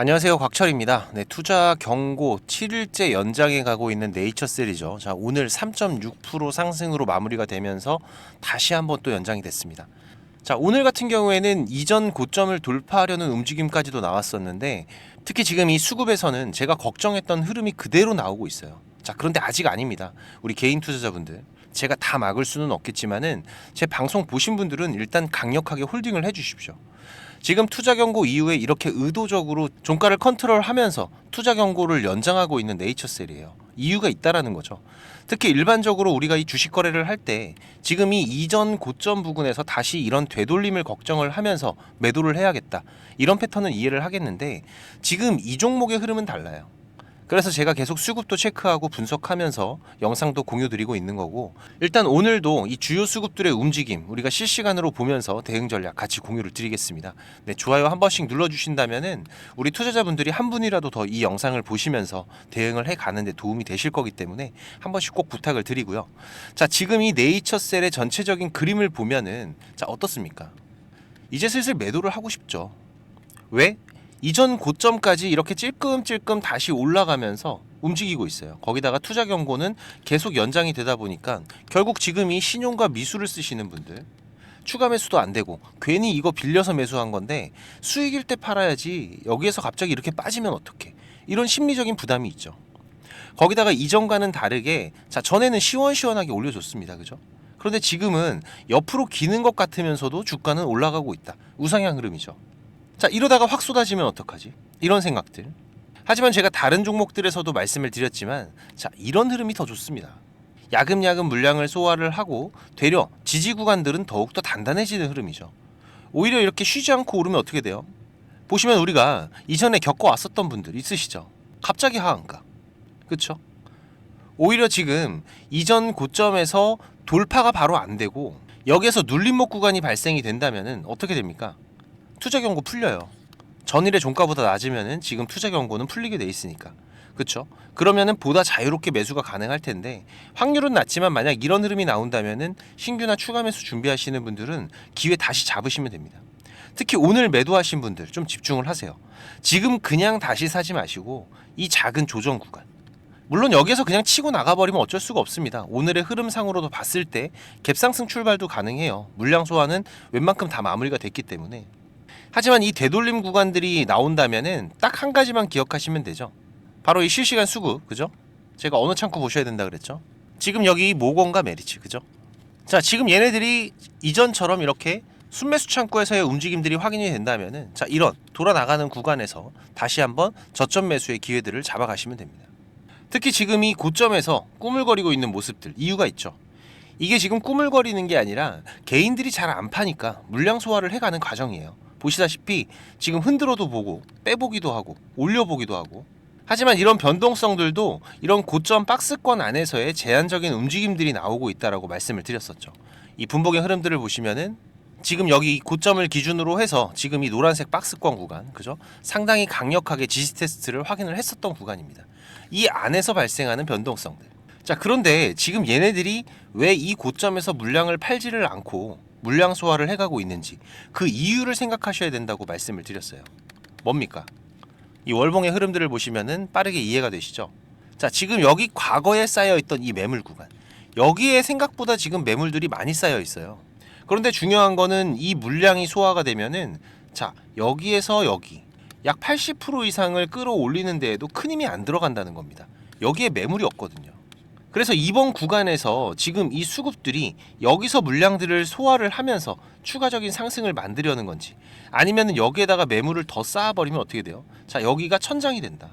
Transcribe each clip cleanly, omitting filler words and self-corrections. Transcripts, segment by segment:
안녕하세요, 곽철입니다. 네, 투자 경고 7일째 연장해 가고 있는 네이처셀이죠. 자, 오늘 3.6% 상승으로 마무리가 되면서 다시 한번 또 연장이 됐습니다. 자, 오늘 같은 경우에는 이전 고점을 돌파하려는 움직임까지도 나왔었는데, 특히 지금 이 수급에서는 제가 걱정했던 흐름이 그대로 나오고 있어요. 자, 그런데 아직 아닙니다. 우리 개인 투자자분들, 제가 다 막을 수는 없겠지만은 제 방송 보신 분들은 일단 강력하게 홀딩을 해 주십시오. 지금 투자 경고 이후에 이렇게 의도적으로 종가를 컨트롤하면서 투자 경고를 연장하고 있는 네이처셀이에요. 이유가 있다라는 거죠. 특히 일반적으로 우리가 이 주식 거래를 할 때 지금 이 이전 고점 부근에서 다시 이런 되돌림을 걱정을 하면서 매도를 해야겠다, 이런 패턴은 이해를 하겠는데, 지금 이 종목의 흐름은 달라요. 그래서 제가 계속 수급도 체크하고 분석하면서 영상도 공유드리고 있는 거고, 일단 오늘도 이 주요 수급들의 움직임 우리가 실시간으로 보면서 대응 전략 같이 공유를 드리겠습니다. 네, 좋아요 한 번씩 눌러주신다면은 우리 투자자분들이 한 분이라도 더 이 영상을 보시면서 대응을 해 가는데 도움이 되실 거기 때문에 한 번씩 꼭 부탁을 드리고요. 자, 지금 이 네이처셀의 전체적인 그림을 보면은 자, 어떻습니까? 이제 슬슬 매도를 하고 싶죠. 왜? 이전 고점까지 이렇게 찔끔찔끔 다시 올라가면서 움직이고 있어요. 거기다가 투자 경고는 계속 연장이 되다 보니까 결국 지금 이 신용과 미수를 쓰시는 분들, 추가 매수도 안 되고 괜히 이거 빌려서 매수한 건데 수익일 때 팔아야지, 여기에서 갑자기 이렇게 빠지면 어떡해, 이런 심리적인 부담이 있죠. 거기다가 이전과는 다르게 자, 전에는 시원시원하게 올려줬습니다. 그죠? 그런데 지금은 옆으로 기는 것 같으면서도 주가는 올라가고 있다. 우상향 흐름이죠. 자, 이러다가 확 쏟아지면 어떡하지? 이런 생각들. 하지만 제가 다른 종목들에서도 말씀을 드렸지만, 자, 이런 흐름이 더 좋습니다. 야금야금 물량을 소화를 하고 되려 지지 구간들은 더욱더 단단해지는 흐름이죠. 오히려 이렇게 쉬지 않고 오르면 어떻게 돼요? 보시면 우리가 이전에 겪어왔었던 분들 있으시죠? 갑자기 하한가. 그쵸? 오히려 지금 이전 고점에서 돌파가 바로 안 되고 여기에서 눌림목 구간이 발생이 된다면 어떻게 됩니까? 투자 경고 풀려요. 전일의 종가보다 낮으면은 지금 투자 경고는 풀리게 돼 있으니까. 그렇죠? 그러면은 보다 자유롭게 매수가 가능할 텐데, 확률은 낮지만 만약 이런 흐름이 나온다면은 신규나 추가 매수 준비하시는 분들은 기회 다시 잡으시면 됩니다. 특히 오늘 매도하신 분들 좀 집중을 하세요. 지금 그냥 다시 사지 마시고 이 작은 조정 구간, 물론 여기에서 그냥 치고 나가버리면 어쩔 수가 없습니다. 오늘의 흐름상으로도 봤을 때 갭상승 출발도 가능해요. 물량 소화는 웬만큼 다 마무리가 됐기 때문에. 하지만 이 되돌림 구간들이 나온다면은 딱 한 가지만 기억하시면 되죠. 바로 이 실시간 수급, 그죠? 제가 어느 창구 보셔야 된다 그랬죠? 지금 여기 모건과 메리츠, 그죠? 자, 지금 얘네들이 이전처럼 이렇게 순매수 창구에서의 움직임들이 확인이 된다면은 자, 이런 돌아 나가는 구간에서 다시 한번 저점 매수의 기회들을 잡아가시면 됩니다. 특히 지금 이 고점에서 꾸물거리고 있는 모습들, 이유가 있죠. 이게 지금 꾸물거리는 게 아니라 개인들이 잘 안 파니까 물량 소화를 해가는 과정이에요. 보시다시피 지금 흔들어도 보고 빼보기도 하고 올려보기도 하고. 하지만 이런 변동성들도 이런 고점 박스권 안에서의 제한적인 움직임들이 나오고 있다라고 말씀을 드렸었죠. 이 분봉의 흐름들을 보시면은 지금 여기 고점을 기준으로 해서 지금 이 노란색 박스권 구간, 그죠? 상당히 강력하게 지지 테스트를 확인을 했었던 구간입니다. 이 안에서 발생하는 변동성들. 자, 그런데 지금 얘네들이 왜 이 고점에서 물량을 팔지를 않고 물량 소화를 해가고 있는지 그 이유를 생각하셔야 된다고 말씀을 드렸어요. 뭡니까? 이 월봉의 흐름들을 보시면은 빠르게 이해가 되시죠? 자, 지금 여기 과거에 쌓여있던 이 매물 구간, 여기에 생각보다 지금 매물들이 많이 쌓여 있어요. 그런데 중요한 거는 이 물량이 소화가 되면은 자, 여기에서 여기 약 80% 이상을 끌어올리는 데에도 큰 힘이 안 들어간다는 겁니다. 여기에 매물이 없거든요. 그래서 이번 구간에서 지금 이 수급들이 여기서 물량들을 소화를 하면서 추가적인 상승을 만들려는 건지, 아니면 여기에다가 매물을 더 쌓아버리면 어떻게 돼요? 자, 여기가 천장이 된다.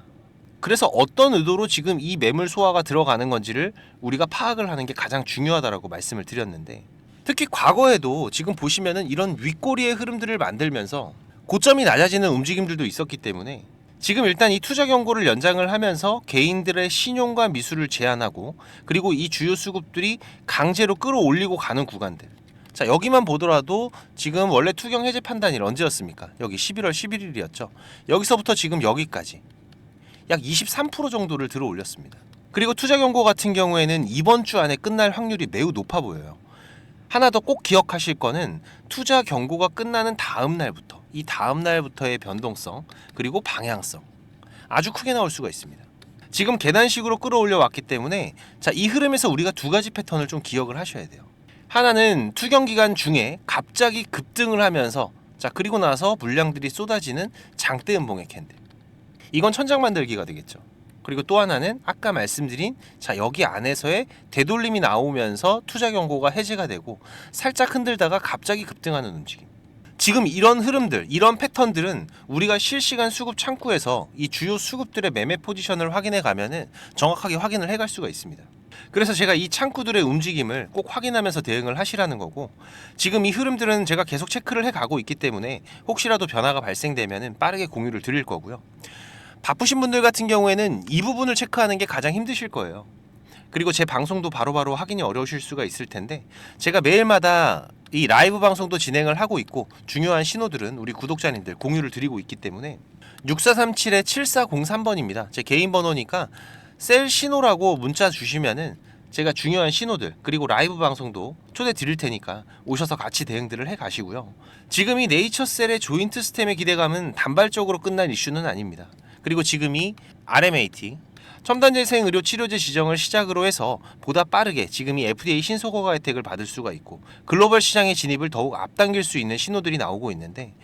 그래서 어떤 의도로 지금 이 매물 소화가 들어가는 건지를 우리가 파악을 하는 게 가장 중요하다라고 말씀을 드렸는데, 특히 과거에도 지금 보시면은 이런 윗꼬리의 흐름들을 만들면서 고점이 낮아지는 움직임들도 있었기 때문에 지금 일단 이 투자 경고를 연장을 하면서 개인들의 신용과 미수를 제한하고, 그리고 이 주요 수급들이 강제로 끌어올리고 가는 구간들. 자, 여기만 보더라도 지금 원래 투경 해제 판단일 언제였습니까? 여기 11월 11일이었죠. 여기서부터 지금 여기까지 약 23% 정도를 들어 올렸습니다. 그리고 투자 경고 같은 경우에는 이번 주 안에 끝날 확률이 매우 높아 보여요. 하나 더 꼭 기억하실 거는 투자 경고가 끝나는 다음 날부터 이 다음 날부터의 변동성 그리고 방향성 아주 크게 나올 수가 있습니다. 지금 계단식으로 끌어올려 왔기 때문에 자, 이 흐름에서 우리가 두 가지 패턴을 좀 기억을 하셔야 돼요. 하나는 투경 기간 중에 갑자기 급등을 하면서 자, 그리고 나서 물량들이 쏟아지는 장대 음봉의 캔들. 이건 천장 만들기가 되겠죠. 그리고 또 하나는 아까 말씀드린 자, 여기 안에서의 되돌림이 나오면서 투자 경고가 해제가 되고 살짝 흔들다가 갑자기 급등하는 움직임. 지금 이런 흐름들, 이런 패턴들은 우리가 실시간 수급 창구에서 이 주요 수급들의 매매 포지션을 확인해 가면은 정확하게 확인을 해갈 수가 있습니다. 그래서 제가 이 창구들의 움직임을 꼭 확인하면서 대응을 하시라는 거고, 지금 이 흐름들은 제가 계속 체크를 해 가고 있기 때문에 혹시라도 변화가 발생되면은 빠르게 공유를 드릴 거고요. 바쁘신 분들 같은 경우에는 이 부분을 체크하는 게 가장 힘드실 거예요. 그리고 제 방송도 바로바로 확인이 어려우실 수가 있을 텐데 제가 매일마다 이 라이브 방송도 진행을 하고 있고 중요한 신호들은 우리 구독자님들 공유를 드리고 있기 때문에 6437-7403번입니다. 제 개인 번호니까 셀 신호라고 문자 주시면은 제가 중요한 신호들 그리고 라이브 방송도 초대 드릴 테니까 오셔서 같이 대응들을 해 가시고요. 지금 이 네이처셀의 조인트 스템의 기대감은 단발적으로 끝난 이슈는 아닙니다. 그리고 지금 이 RMAT 첨단재생 의료 치료제 지정을 시작으로 해서 보다 빠르게 지금 이 FDA 신속허가 혜택을 받을 수가 있고 글로벌 시장의 진입을 더욱 앞당길 수 있는 신호들이 나오고 있는데,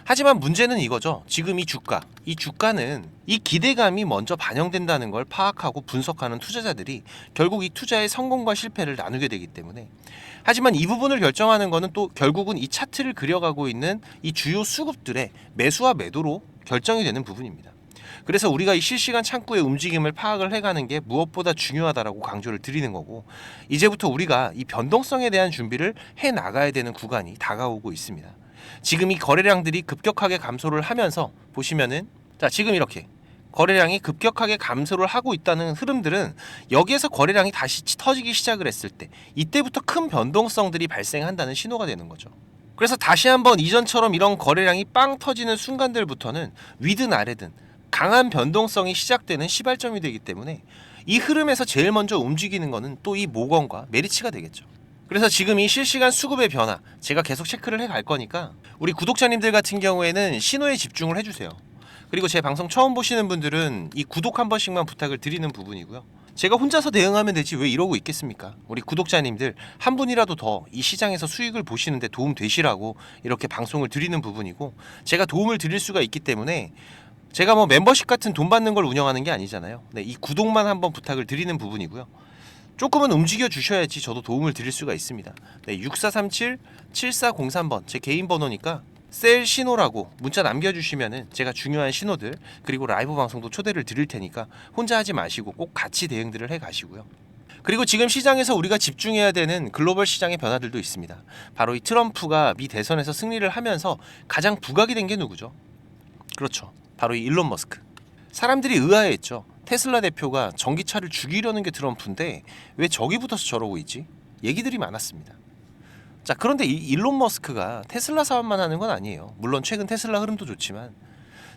하지만 문제는 이거죠. 지금 이 주가는 이 기대감이 먼저 반영된다는 걸 파악하고 분석하는 투자자들이 결국 이 투자의 성공과 실패를 나누게 되기 때문에, 하지만 이 부분을 결정하는 거는 또 결국은 이 차트를 그려가고 있는 이 주요 수급들의 매수와 매도로 결정이 되는 부분입니다. 그래서 우리가 이 실시간 창구의 움직임을 파악을 해가는 게 무엇보다 중요하다라고 강조를 드리는 거고, 이제부터 우리가 이 변동성에 대한 준비를 해 나가야 되는 구간이 다가오고 있습니다. 지금 이 거래량들이 급격하게 감소를 하면서 보시면은 자, 지금 이렇게 거래량이 급격하게 감소를 하고 있다는 흐름들은 여기에서 거래량이 다시 터지기 시작을 했을 때 이때부터 큰 변동성들이 발생한다는 신호가 되는 거죠. 그래서 다시 한번 이전처럼 이런 거래량이 빵 터지는 순간들부터는 위든 아래든 강한 변동성이 시작되는 시발점이 되기 때문에 이 흐름에서 제일 먼저 움직이는 거는 또 이 모건과 메리츠가 되겠죠. 그래서 지금 이 실시간 수급의 변화 제가 계속 체크를 해 갈 거니까 우리 구독자님들 같은 경우에는 신호에 집중을 해주세요. 그리고 제 방송 처음 보시는 분들은 이 구독 한 번씩만 부탁을 드리는 부분이고요. 제가 혼자서 대응하면 되지 왜 이러고 있겠습니까? 우리 구독자님들 한 분이라도 더 이 시장에서 수익을 보시는데 도움 되시라고 이렇게 방송을 드리는 부분이고, 제가 도움을 드릴 수가 있기 때문에 제가 뭐 멤버십 같은 돈 받는 걸 운영하는 게 아니잖아요. 네, 이 구독만 한번 부탁을 드리는 부분이고요. 조금은 움직여 주셔야지 저도 도움을 드릴 수가 있습니다. 네, 6437-7403번 제 개인 번호니까 셀 신호라고 문자 남겨주시면은 제가 중요한 신호들 그리고 라이브 방송도 초대를 드릴 테니까 혼자 하지 마시고 꼭 같이 대응들을 해 가시고요. 그리고 지금 시장에서 우리가 집중해야 되는 글로벌 시장의 변화들도 있습니다. 바로 이 트럼프가 미 대선에서 승리를 하면서 가장 부각이 된 게 누구죠? 그렇죠. 바로 이 일론 머스크. 사람들이 의아해했죠. 테슬라 대표가 전기차를 죽이려는 게 트럼프인데 왜 저기 붙어서 저러고 있지? 얘기들이 많았습니다. 자, 그런데 이 일론 머스크가 테슬라 사업만 하는 건 아니에요. 물론 최근 테슬라 흐름도 좋지만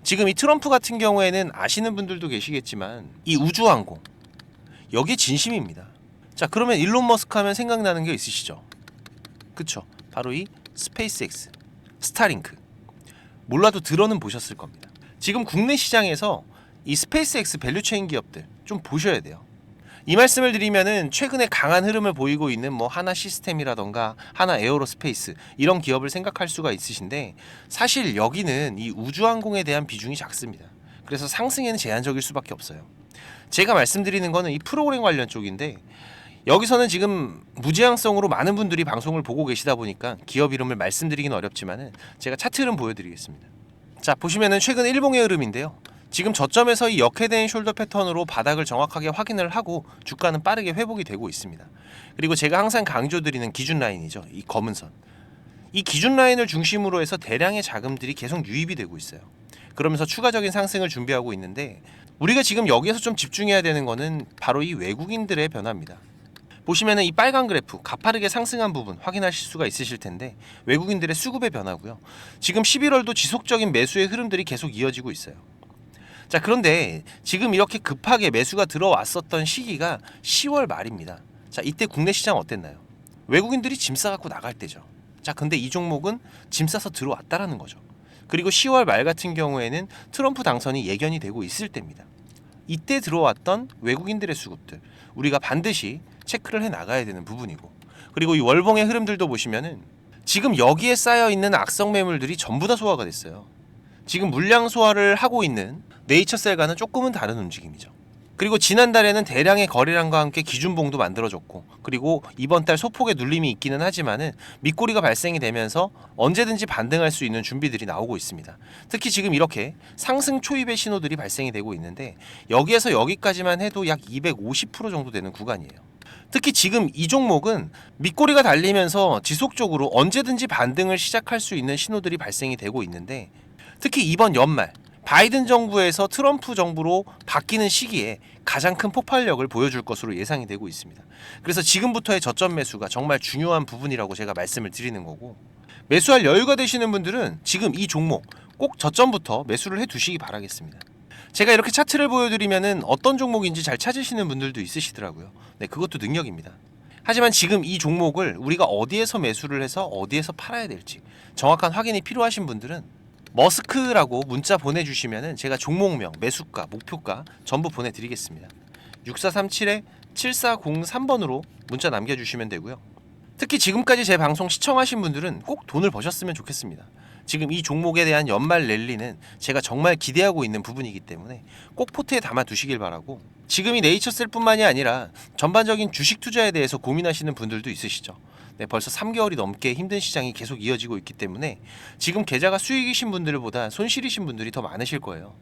지금 이 트럼프 같은 경우에는 아시는 분들도 계시겠지만 이 우주항공 여기에 진심입니다. 자, 그러면 일론 머스크 하면 생각나는 게 있으시죠? 그쵸? 바로 이 스페이스X, 스타링크. 몰라도 들어는 보셨을 겁니다. 지금 국내 시장에서 이 스페이스X 밸류체인 기업들 좀 보셔야 돼요. 이 말씀을 드리면은 최근에 강한 흐름을 보이고 있는 뭐 하나 시스템이라던가 하나 에어로스페이스 이런 기업을 생각할 수가 있으신데, 사실 여기는 이 우주항공에 대한 비중이 작습니다. 그래서 상승에는 제한적일 수밖에 없어요. 제가 말씀드리는 거는 이 프로그램 관련 쪽인데, 여기서는 지금 무제한성으로 많은 분들이 방송을 보고 계시다 보니까 기업 이름을 말씀드리긴 어렵지만은 제가 차트 흐름 보여드리겠습니다. 자, 보시면은 최근 일봉의 흐름인데요. 지금 저점에서 이 역회된 숄더 패턴으로 바닥을 정확하게 확인을 하고 주가는 빠르게 회복이 되고 있습니다. 그리고 제가 항상 강조드리는 기준 라인이죠. 이 검은 선. 이 기준 라인을 중심으로 해서 대량의 자금들이 계속 유입이 되고 있어요. 그러면서 추가적인 상승을 준비하고 있는데, 우리가 지금 여기에서 좀 집중해야 되는 거는 바로 이 외국인들의 변화입니다. 보시면은 이 빨간 그래프 가파르게 상승한 부분 확인하실 수가 있으실 텐데, 외국인들의 수급의 변화고요. 지금 11월도 지속적인 매수의 흐름들이 계속 이어지고 있어요. 자, 그런데 지금 이렇게 급하게 매수가 들어왔었던 시기가 10월 말입니다. 자, 이때 국내 시장 어땠나요? 외국인들이 짐 싸갖고 나갈 때죠. 자, 근데 이 종목은 짐 싸서 들어왔다라는 거죠. 그리고 10월 말 같은 경우에는 트럼프 당선이 예견이 되고 있을 때입니다. 이때 들어왔던 외국인들의 수급들 우리가 반드시 체크를 해 나가야 되는 부분이고, 그리고 이 월봉의 흐름들도 보시면은 지금 여기에 쌓여 있는 악성 매물들이 전부 다 소화가 됐어요. 지금 물량 소화를 하고 있는 네이처셀과는 조금은 다른 움직임이죠. 그리고 지난달에는 대량의 거래량과 함께 기준봉도 만들어졌고, 그리고 이번 달 소폭의 눌림이 있기는 하지만은 밑꼬리가 발생이 되면서 언제든지 반등할 수 있는 준비들이 나오고 있습니다. 특히 지금 이렇게 상승 초입의 신호들이 발생이 되고 있는데, 여기에서 여기까지만 해도 약 250% 정도 되는 구간이에요. 특히 지금 이 종목은 밑꼬리가 달리면서 지속적으로 언제든지 반등을 시작할 수 있는 신호들이 발생이 되고 있는데, 특히 이번 연말 바이든 정부에서 트럼프 정부로 바뀌는 시기에 가장 큰 폭발력을 보여줄 것으로 예상이 되고 있습니다. 그래서 지금부터의 저점 매수가 정말 중요한 부분이라고 제가 말씀을 드리는 거고, 매수할 여유가 되시는 분들은 지금 이 종목 꼭 저점부터 매수를 해두시기 바라겠습니다. 제가 이렇게 차트를 보여드리면은 어떤 종목인지 잘 찾으시는 분들도 있으시더라고요. 네, 그것도 능력입니다. 하지만 지금 이 종목을 우리가 어디에서 매수를 해서 어디에서 팔아야 될지 정확한 확인이 필요하신 분들은 머스크라고 문자 보내주시면은 제가 종목명, 매수가, 목표가 전부 보내드리겠습니다. 6437-7403번으로 문자 남겨주시면 되고요. 특히 지금까지 제 방송 시청하신 분들은 꼭 돈을 버셨으면 좋겠습니다. 지금 이 종목에 대한 연말 랠리는 제가 정말 기대하고 있는 부분이기 때문에 꼭 포트에 담아 두시길 바라고, 지금 이 네이처셀뿐만이 아니라 전반적인 주식 투자에 대해서 고민하시는 분들도 있으시죠. 네, 벌써 3개월이 넘게 힘든 시장이 계속 이어지고 있기 때문에 지금 계좌가 수익이신 분들보다 손실이신 분들이 더 많으실 거예요.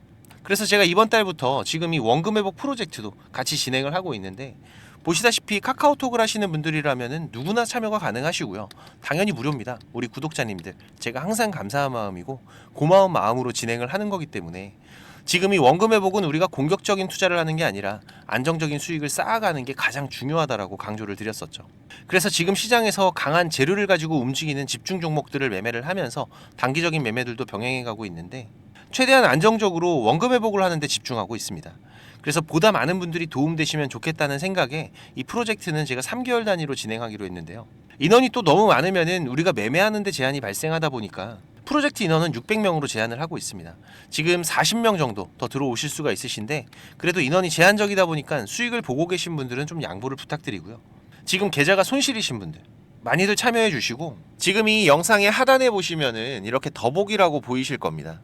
그래서 제가 이번 달부터 지금 이 원금 회복 프로젝트도 같이 진행을 하고 있는데, 보시다시피 카카오톡을 하시는 분들이라면 누구나 참여가 가능하시고요. 당연히 무료입니다. 우리 구독자님들 제가 항상 감사한 마음이고 고마운 마음으로 진행을 하는 거기 때문에, 지금 이 원금 회복은 우리가 공격적인 투자를 하는 게 아니라 안정적인 수익을 쌓아가는 게 가장 중요하다라고 강조를 드렸었죠. 그래서 지금 시장에서 강한 재료를 가지고 움직이는 집중 종목들을 매매를 하면서 단기적인 매매들도 병행해 가고 있는데, 최대한 안정적으로 원금 회복을 하는 데 집중하고 있습니다. 그래서 보다 많은 분들이 도움되시면 좋겠다는 생각에 이 프로젝트는 제가 3개월 단위로 진행하기로 했는데요. 인원이 또 너무 많으면은 우리가 매매하는 데 제한이 발생하다 보니까 프로젝트 인원은 600명으로 제한을 하고 있습니다. 지금 40명 정도 더 들어오실 수가 있으신데, 그래도 인원이 제한적이다 보니까 수익을 보고 계신 분들은 좀 양보를 부탁드리고요. 지금 계좌가 손실이신 분들 많이들 참여해 주시고, 지금 이 영상의 하단에 보시면은 이렇게 더보기라고 보이실 겁니다.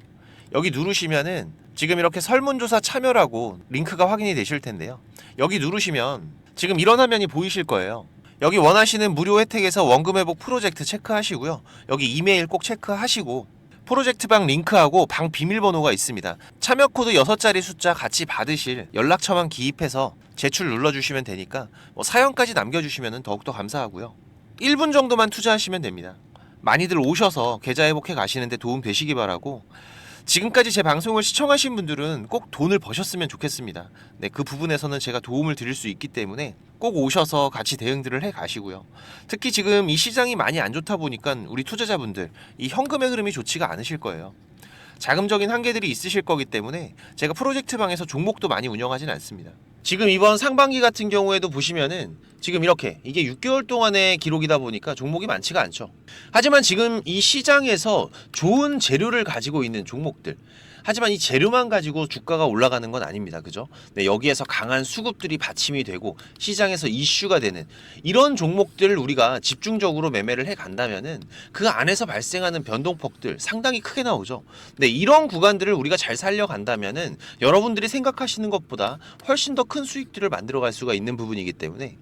여기 누르시면은 지금 이렇게 설문조사 참여라고 링크가 확인이 되실 텐데요. 여기 누르시면 지금 이런 화면이 보이실 거예요. 여기 원하시는 무료 혜택에서 원금 회복 프로젝트 체크하시고요. 여기 이메일 꼭 체크하시고, 프로젝트 방 링크하고 방 비밀번호가 있습니다. 참여 코드 6자리 숫자 같이 받으실 연락처만 기입해서 제출 눌러주시면 되니까 사연까지 남겨주시면 더욱더 감사하고요. 1분 정도만 투자하시면 됩니다. 많이들 오셔서 계좌 회복해 가시는데 도움 되시기 바라고, 지금까지 제 방송을 시청하신 분들은 꼭 돈을 버셨으면 좋겠습니다. 네, 그 부분에서는 제가 도움을 드릴 수 있기 때문에 꼭 오셔서 같이 대응들을 해 가시고요. 특히 지금 이 시장이 많이 안 좋다 보니까 우리 투자자분들 이 현금의 흐름이 좋지가 않으실 거예요. 자금적인 한계들이 있으실 거기 때문에 제가 프로젝트 방에서 종목도 많이 운영하진 않습니다. 지금 이번 상반기 같은 경우에도 보시면은 지금 이렇게 이게 6개월 동안의 기록이다 보니까 종목이 많지가 않죠. 하지만 지금 이 시장에서 좋은 재료를 가지고 있는 종목들, 하지만 이 재료만 가지고 주가가 올라가는 건 아닙니다. 그죠? 네, 여기에서 강한 수급들이 받침이 되고 시장에서 이슈가 되는 이런 종목들을 우리가 집중적으로 매매를 해 간다면은 그 안에서 발생하는 변동폭들 상당히 크게 나오죠. 네, 이런 구간들을 우리가 잘 살려간다면은 여러분들이 생각하시는 것보다 훨씬 더 큰 수익들을 만들어 갈 수가 있는 부분이기 때문에,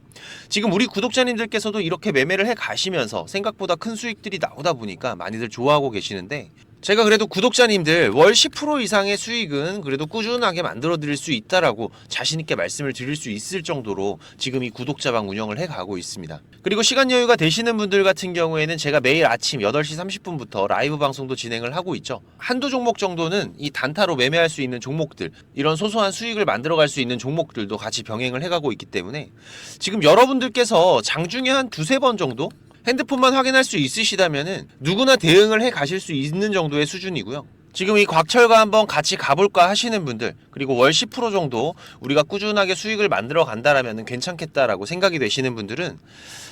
지금 우리 구독자님들께서도 이렇게 매매를 해 가시면서 생각보다 큰 수익들이 나오다 보니까 많이들 좋아하고 계시는데, 제가 그래도 구독자님들 월 10% 이상의 수익은 그래도 꾸준하게 만들어 드릴 수 있다라고 자신있게 말씀을 드릴 수 있을 정도로 지금 이 구독자방 운영을 해 가고 있습니다. 그리고 시간 여유가 되시는 분들 같은 경우에는 제가 매일 아침 8시 30분부터 라이브 방송도 진행을 하고 있죠. 한두 종목 정도는 이 단타로 매매할 수 있는 종목들, 이런 소소한 수익을 만들어 갈 수 있는 종목들도 같이 병행을 해 가고 있기 때문에, 지금 여러분들께서 장중에 한 두세 번 정도 핸드폰만 확인할 수 있으시다면은 누구나 대응을 해 가실 수 있는 정도의 수준이고요. 지금 이 곽철과 한번 같이 가볼까 하시는 분들, 그리고 월 10% 정도 우리가 꾸준하게 수익을 만들어 간다라면 괜찮겠다라고 생각이 되시는 분들은,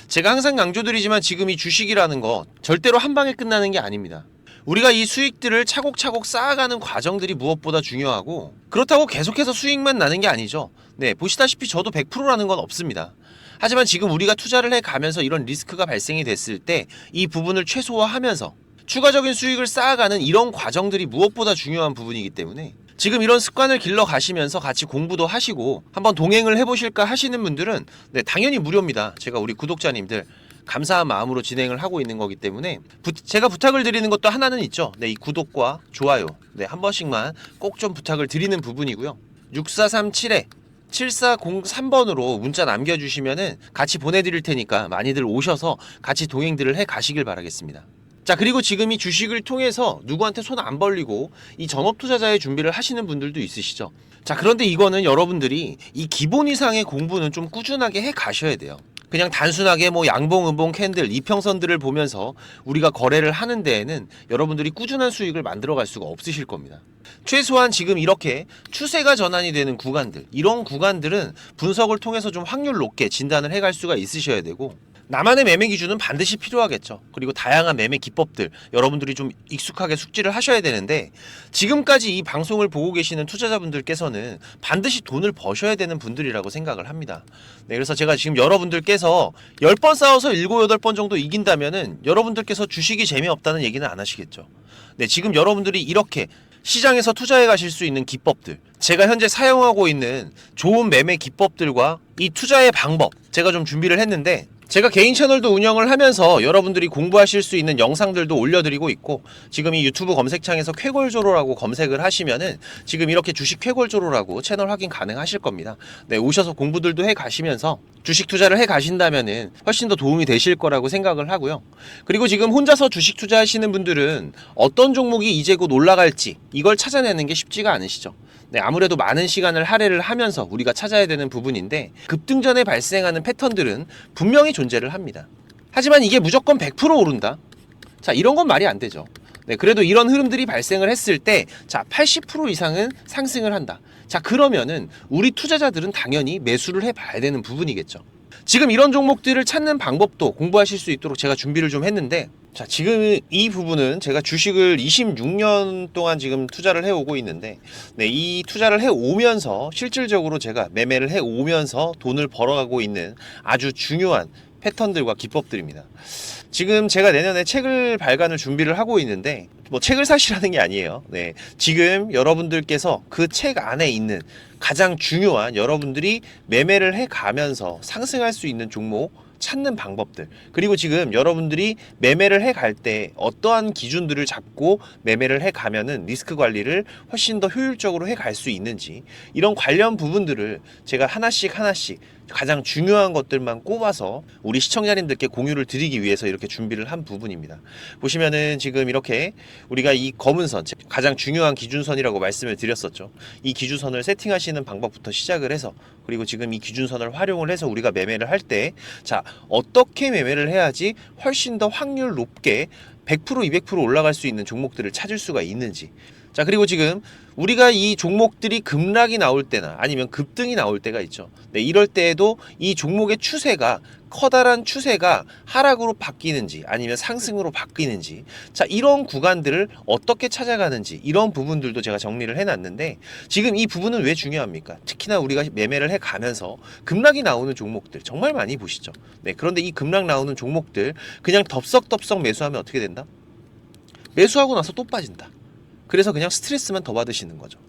제가 항상 강조드리지만 지금 이 주식이라는 거 절대로 한 방에 끝나는 게 아닙니다. 우리가 이 수익들을 차곡차곡 쌓아가는 과정들이 무엇보다 중요하고, 그렇다고 계속해서 수익만 나는 게 아니죠. 네, 보시다시피 저도 100%라는 건 없습니다. 하지만 지금 우리가 투자를 해가면서 이런 리스크가 발생이 됐을 때 이 부분을 최소화하면서 추가적인 수익을 쌓아가는 이런 과정들이 무엇보다 중요한 부분이기 때문에, 지금 이런 습관을 길러 가시면서 같이 공부도 하시고 한번 동행을 해보실까 하시는 분들은 네, 당연히 무료입니다. 제가 우리 구독자님들 감사한 마음으로 진행을 하고 있는 거기 때문에 제가 부탁을 드리는 것도 하나는 있죠. 네, 이 구독과 좋아요 네, 한 번씩만 꼭 좀 부탁을 드리는 부분이고요. 6437-7403번으로 문자 남겨주시면은 같이 보내드릴 테니까 많이들 오셔서 같이 동행들을 해 가시길 바라겠습니다. 자, 그리고 지금 이 주식을 통해서 누구한테 손 안 벌리고 이 전업 투자자의 준비를 하시는 분들도 있으시죠. 자, 그런데 이거는 여러분들이 이 기본 이상의 공부는 좀 꾸준하게 해 가셔야 돼요. 그냥 단순하게 뭐 양봉, 음봉, 캔들, 이평선들을 보면서 우리가 거래를 하는 데에는 여러분들이 꾸준한 수익을 만들어갈 수가 없으실 겁니다. 최소한 지금 이렇게 추세가 전환이 되는 구간들, 이런 구간들은 분석을 통해서 좀 확률 높게 진단을 해갈 수가 있으셔야 되고, 나만의 매매 기준은 반드시 필요하겠죠. 그리고 다양한 매매 기법들 여러분들이 좀 익숙하게 숙지를 하셔야 되는데, 지금까지 이 방송을 보고 계시는 투자자분들께서는 반드시 돈을 버셔야 되는 분들이라고 생각을 합니다. 네, 그래서 제가 지금 여러분들께서 10번 싸워서 7, 8번 정도 이긴다면은 여러분들께서 주식이 재미없다는 얘기는 안 하시겠죠. 네, 지금 여러분들이 이렇게 시장에서 투자해 가실 수 있는 기법들, 제가 현재 사용하고 있는 좋은 매매 기법들과 이 투자의 방법 제가 좀 준비를 했는데, 제가 개인 채널도 운영을 하면서 여러분들이 공부하실 수 있는 영상들도 올려드리고 있고, 지금 이 유튜브 검색창에서 쾌골조로라고 검색을 하시면은 지금 이렇게 주식 쾌골조로라고 채널 확인 가능하실 겁니다. 네, 오셔서 공부들도 해 가시면서 주식 투자를 해 가신다면은 훨씬 더 도움이 되실 거라고 생각을 하고요. 그리고 지금 혼자서 주식 투자하시는 분들은 어떤 종목이 이제 곧 올라갈지 이걸 찾아내는 게 쉽지가 않으시죠. 네, 아무래도 많은 시간을 할애를 하면서 우리가 찾아야 되는 부분인데, 급등전에 발생하는 패턴들은 분명히 존재를 합니다. 하지만 이게 무조건 100% 오른다? 자, 이런 건 말이 안 되죠. 네, 그래도 이런 흐름들이 발생을 했을 때, 자, 80% 이상은 상승을 한다. 자, 그러면은 우리 투자자들은 당연히 매수를 해봐야 되는 부분이겠죠. 지금 이런 종목들을 찾는 방법도 공부하실 수 있도록 제가 준비를 좀 했는데, 자, 지금 이 부분은 제가 주식을 26년 동안 지금 투자를 해오고 있는데, 네, 이 투자를 해오면서 실질적으로 제가 매매를 해오면서 돈을 벌어가고 있는 아주 중요한 패턴들과 기법들입니다. 지금 제가 내년에 책을 발간을 준비를 하고 있는데, 뭐 책을 사시라는 게 아니에요. 네, 지금 여러분들께서 그 책 안에 있는 가장 중요한 여러분들이 매매를 해가면서 상승할 수 있는 종목 찾는 방법들, 그리고 지금 여러분들이 매매를 해갈 때 어떠한 기준들을 잡고 매매를 해가면은 리스크 관리를 훨씬 더 효율적으로 해갈 수 있는지, 이런 관련 부분들을 제가 하나씩 가장 중요한 것들만 꼽아서 우리 시청자님들께 공유를 드리기 위해서 이렇게 준비를 한 부분입니다. 보시면은 지금 이렇게 우리가 이 검은 선, 가장 중요한 기준선이라고 말씀을 드렸었죠. 이 기준선을 세팅하시는 방법부터 시작을 해서, 그리고 지금 이 기준선을 활용을 해서 우리가 매매를 할 때, 자, 어떻게 매매를 해야지 훨씬 더 확률 높게 100%, 200% 올라갈 수 있는 종목들을 찾을 수가 있는지. 자, 그리고 지금 우리가 이 종목들이 급락이 나올 때나 아니면 급등이 나올 때가 있죠. 네, 이럴 때에도 이 종목의 추세가, 커다란 추세가 하락으로 바뀌는지 아니면 상승으로 바뀌는지, 자, 이런 구간들을 어떻게 찾아가는지, 이런 부분들도 제가 정리를 해놨는데, 지금 이 부분은 왜 중요합니까? 특히나 우리가 매매를 해가면서 급락이 나오는 종목들 정말 많이 보시죠. 네, 그런데 이 급락 나오는 종목들 그냥 덥석덥석 매수하면 어떻게 된다? 매수하고 나서 또 빠진다. 그래서 그냥 스트레스만 더 받으시는 거죠.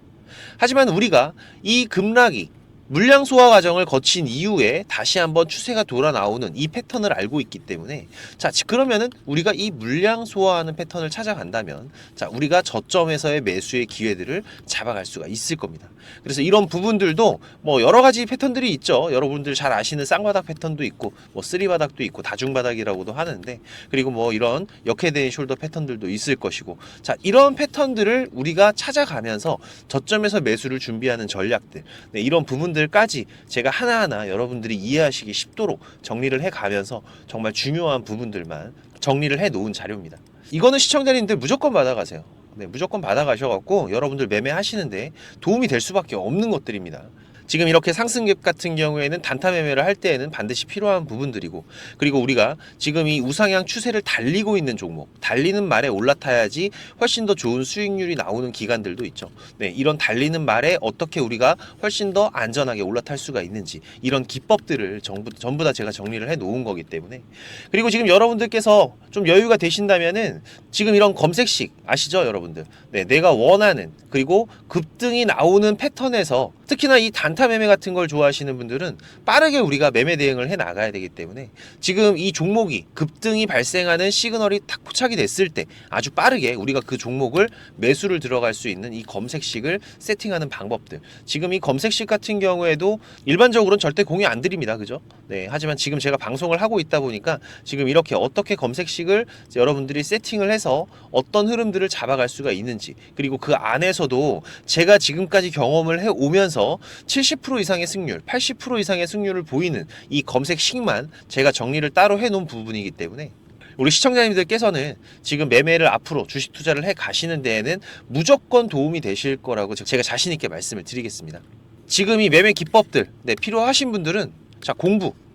하지만 우리가 이 급락이 물량 소화 과정을 거친 이후에 다시 한번 추세가 돌아 나오는 이 패턴을 알고 있기 때문에, 자, 그러면은 우리가 이 물량 소화하는 패턴을 찾아간다면, 자, 우리가 저점에서의 매수의 기회들을 잡아갈 수가 있을 겁니다. 그래서 이런 부분들도 뭐 여러 가지 패턴들이 있죠. 여러분들 잘 아시는 쌍바닥 패턴도 있고, 뭐 쓰리바닥도 있고, 다중바닥이라고도 하는데, 그리고 뭐 이런 역헤드앤 숄더 패턴들도 있을 것이고, 자, 이런 패턴들을 우리가 찾아가면서 저점에서 매수를 준비하는 전략들, 네, 이런 부분들까지 제가 하나하나 여러분들이 이해하시기 쉽도록 정리를 해가면서 정말 중요한 부분들만 정리를 해 놓은 자료입니다. 이거는 시청자님들 무조건 받아가세요. 네, 무조건 받아가셔갖고 여러분들 매매하시는데 도움이 될 수밖에 없는 것들입니다. 지금 이렇게 상승갭 같은 경우에는 단타 매매를 할 때에는 반드시 필요한 부분들이고, 그리고 우리가 지금 이 우상향 추세를 달리고 있는 종목, 달리는 말에 올라타야지 훨씬 더 좋은 수익률이 나오는 기간들도 있죠. 네, 이런 달리는 말에 어떻게 우리가 훨씬 더 안전하게 올라탈 수가 있는지, 이런 기법들을 전부 다 제가 정리를 해 놓은 거기 때문에. 그리고 지금 여러분들께서 좀 여유가 되신다면은 지금 이런 검색식 아시죠, 여러분들? 네, 내가 원하는, 그리고 급등이 나오는 패턴에서, 특히나 이 단타 매매 같은 걸 좋아하시는 분들은 빠르게 우리가 매매 대응을 해 나가야 되기 때문에, 지금 이 종목이 급등이 발생하는 시그널이 탁 포착이 됐을 때 아주 빠르게 우리가 그 종목을 매수를 들어갈 수 있는 이 검색식을 세팅하는 방법들, 지금 이 검색식 같은 경우에도 일반적으로는 절대 공유 안 드립니다, 그죠? 네, 하지만 지금 제가 방송을 하고 있다 보니까 지금 이렇게 어떻게 검색식을 여러분들이 세팅을 해서 어떤 흐름들을 잡아갈 수가 있는지, 그리고 그 안에서도 제가 지금까지 경험을 해 오면서 70% 이상의 승률, 80% 이상의 승률을 보이는 이 검색식만 제가 정리를 따로 해 놓은 부분이기 때문에, 우리 시청자님들께서는 지금 매매를 앞으로 주식 투자를 해 가시는 데에는 무조건 도움이 되실 거라고 제가 자신 있게 말씀을 드리겠습니다. 지금 이 매매 기법들, 네, 필요하신 분들은 자,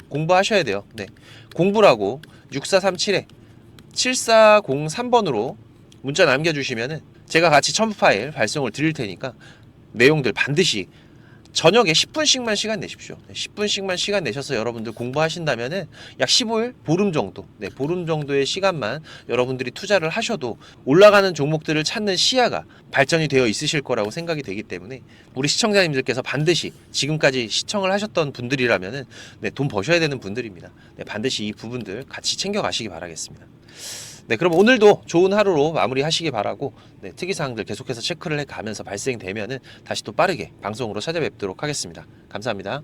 공부하셔야 돼요. 네, 공부라고 6437에 7403번으로 문자 남겨주시면은 제가 같이 첨부 파일 발송을 드릴 테니까 내용들 반드시 저녁에 10분씩만 시간 내십시오. 10분씩만 시간 내셔서 여러분들 공부하신다면은 약 15일, 보름 정도, 네, 보름 정도의 시간만 여러분들이 투자를 하셔도 올라가는 종목들을 찾는 시야가 발전이 되어 있으실 거라고 생각이 되기 때문에, 우리 시청자님들께서 반드시 지금까지 시청을 하셨던 분들이라면은, 네, 돈 버셔야 되는 분들입니다. 네, 반드시 이 부분들 같이 챙겨 가시기 바라겠습니다. 네, 그럼 오늘도 좋은 하루로 마무리하시기 바라고, 네, 특이사항들 계속해서 체크를 해가면서 발생되면은 다시 또 빠르게 방송으로 찾아뵙도록 하겠습니다. 감사합니다.